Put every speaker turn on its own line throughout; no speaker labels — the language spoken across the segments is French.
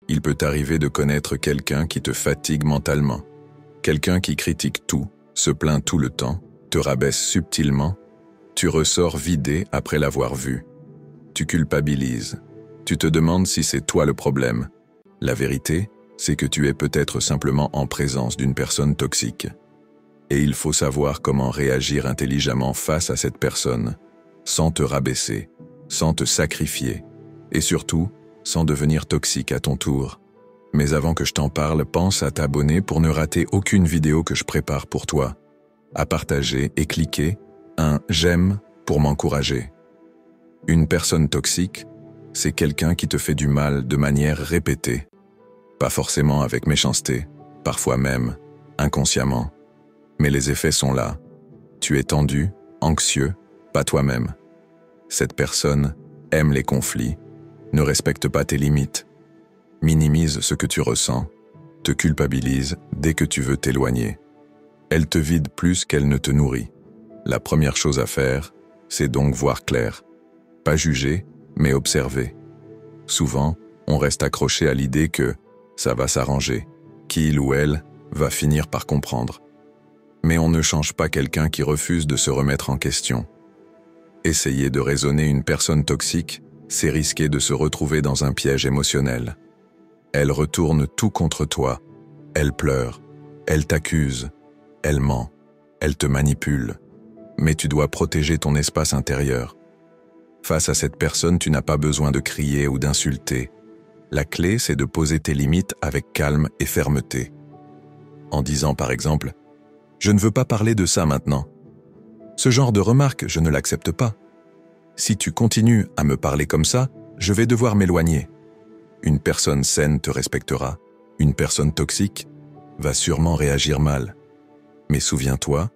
Il peut t'arriver de connaître quelqu'un qui te fatigue mentalement, quelqu'un qui critique tout, se plaint tout le temps, te rabaisse subtilement. Tu ressors vidé après l'avoir vu. Tu culpabilises. Tu te demandes si c'est toi le problème. La vérité, c'est que tu es peut-être simplement en présence d'une personne toxique. Et il faut savoir comment réagir intelligemment face à cette personne, sans te rabaisser, sans te sacrifier, et surtout, sans devenir toxique à ton tour. Mais avant que je t'en parle, pense à t'abonner pour ne rater aucune vidéo que je prépare pour toi, à partager et cliquer un « j'aime » pour m'encourager. Une personne toxique, c'est quelqu'un qui te fait du mal de manière répétée. Pas forcément avec méchanceté, parfois même inconsciemment. Mais les effets sont là. Tu es tendu, anxieux, pas toi-même. Cette personne aime les conflits, ne respecte pas tes limites, minimise ce que tu ressens, te culpabilise dès que tu veux t'éloigner. Elle te vide plus qu'elle ne te nourrit. La première chose à faire, c'est donc voir clair. Pas juger, mais observer. Souvent, on reste accroché à l'idée que ça va s'arranger, qu'il ou elle va finir par comprendre. Mais on ne change pas quelqu'un qui refuse de se remettre en question. Essayer de raisonner une personne toxique, c'est risquer de se retrouver dans un piège émotionnel. Elle retourne tout contre toi. Elle pleure, elle t'accuse, elle ment, elle te manipule. Mais tu dois protéger ton espace intérieur. Face à cette personne, tu n'as pas besoin de crier ou d'insulter. La clé, c'est de poser tes limites avec calme et fermeté. En disant par exemple « Je ne veux pas parler de ça maintenant ». Ce genre de remarque, je ne l'accepte pas. Si tu continues à me parler comme ça, je vais devoir m'éloigner. Une personne saine te respectera. Une personne toxique va sûrement réagir mal. Mais souviens-toi,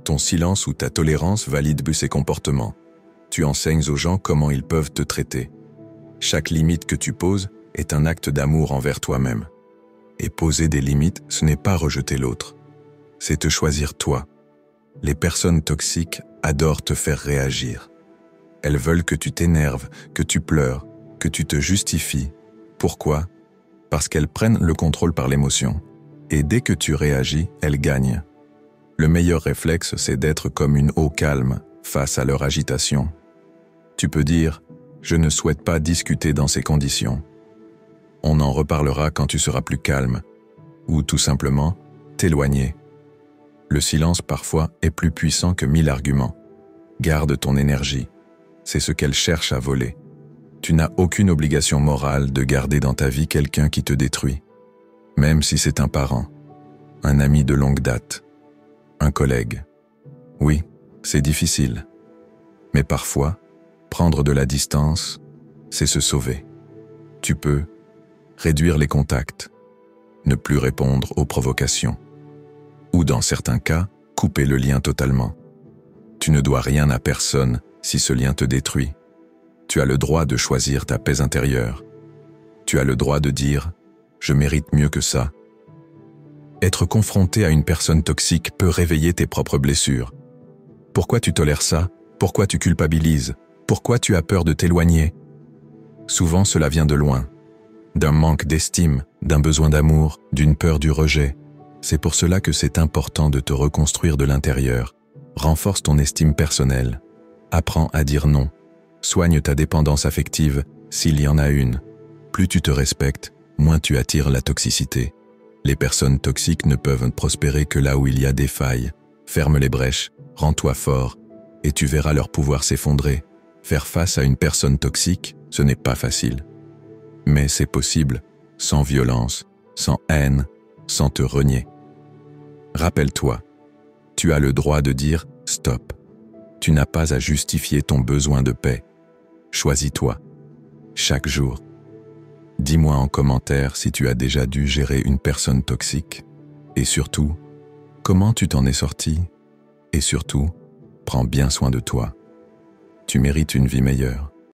ton silence ou ta tolérance valide plus ces comportements. Tu enseignes aux gens comment ils peuvent te traiter. Chaque limite que tu poses est un acte d'amour envers toi-même. Et poser des limites, ce n'est pas rejeter l'autre. C'est te choisir toi. Les personnes toxiques adorent te faire réagir. Elles veulent que tu t'énerves, que tu pleures, que tu te justifies. Pourquoi ? Parce qu'elles prennent le contrôle par l'émotion. Et dès que tu réagis, elles gagnent. Le meilleur réflexe, c'est d'être comme une eau calme face à leur agitation. Tu peux dire « Je ne souhaite pas discuter dans ces conditions ». On en reparlera quand tu seras plus calme. Ou tout simplement, t'éloigner. Le silence parfois est plus puissant que 1000 arguments. Garde ton énergie. C'est ce qu'elle cherche à voler. Tu n'as aucune obligation morale de garder dans ta vie quelqu'un qui te détruit. Même si c'est un parent, un ami de longue date, un collègue. Oui, c'est difficile. Mais parfois, prendre de la distance, c'est se sauver. Tu peux réduire les contacts, ne plus répondre aux provocations. Ou dans certains cas, couper le lien totalement. Tu ne dois rien à personne si ce lien te détruit. Tu as le droit de choisir ta paix intérieure. Tu as le droit de dire « Je mérite mieux que ça ». Être confronté à une personne toxique peut réveiller tes propres blessures. Pourquoi tu tolères ça ? Pourquoi tu culpabilises ? Pourquoi tu as peur de t'éloigner ? Souvent cela vient de loin. D'un manque d'estime, d'un besoin d'amour, d'une peur du rejet. C'est pour cela que c'est important de te reconstruire de l'intérieur. Renforce ton estime personnelle. Apprends à dire non. Soigne ta dépendance affective, s'il y en a une. Plus tu te respectes, moins tu attires la toxicité. Les personnes toxiques ne peuvent prospérer que là où il y a des failles. Ferme les brèches, rends-toi fort, et tu verras leur pouvoir s'effondrer. Faire face à une personne toxique, ce n'est pas facile. Mais c'est possible, sans violence, sans haine, sans te renier. Rappelle-toi, tu as le droit de dire « stop ». Tu n'as pas à justifier ton besoin de paix. Choisis-toi, chaque jour. Dis-moi en commentaire si tu as déjà dû gérer une personne toxique. Et surtout, comment tu t'en es sorti? Et surtout, prends bien soin de toi. Tu mérites une vie meilleure.